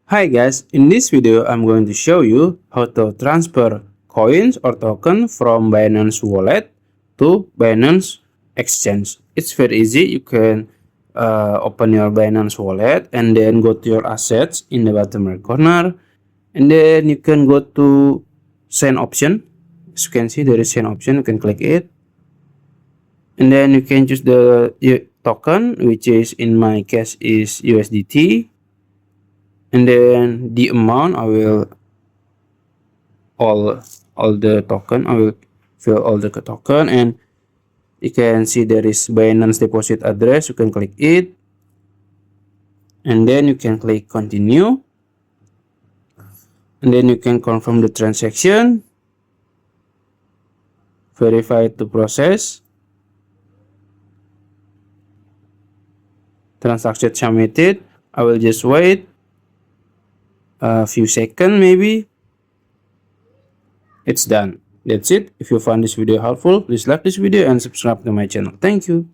Hi guys, in this video I'm going to show you how to transfer coins or token from Binance wallet to Binance exchange. It's very easy. You can open your Binance wallet and then go to your assets in the bottom right corner, and then you can go to send option. As you can see, there is send option. You can click it, and then you can choose the token, which is in my case is USDT. And then the amount, I will all the token, I will fill all the token, and you can see there is Binance deposit address. You can click it, and then you can click continue, and then you can confirm the transaction, verify to process, transaction submitted. I will just wait a few seconds, maybe. It's done. That's it. If you found this video helpful, please like this video and subscribe to my channel. Thank you.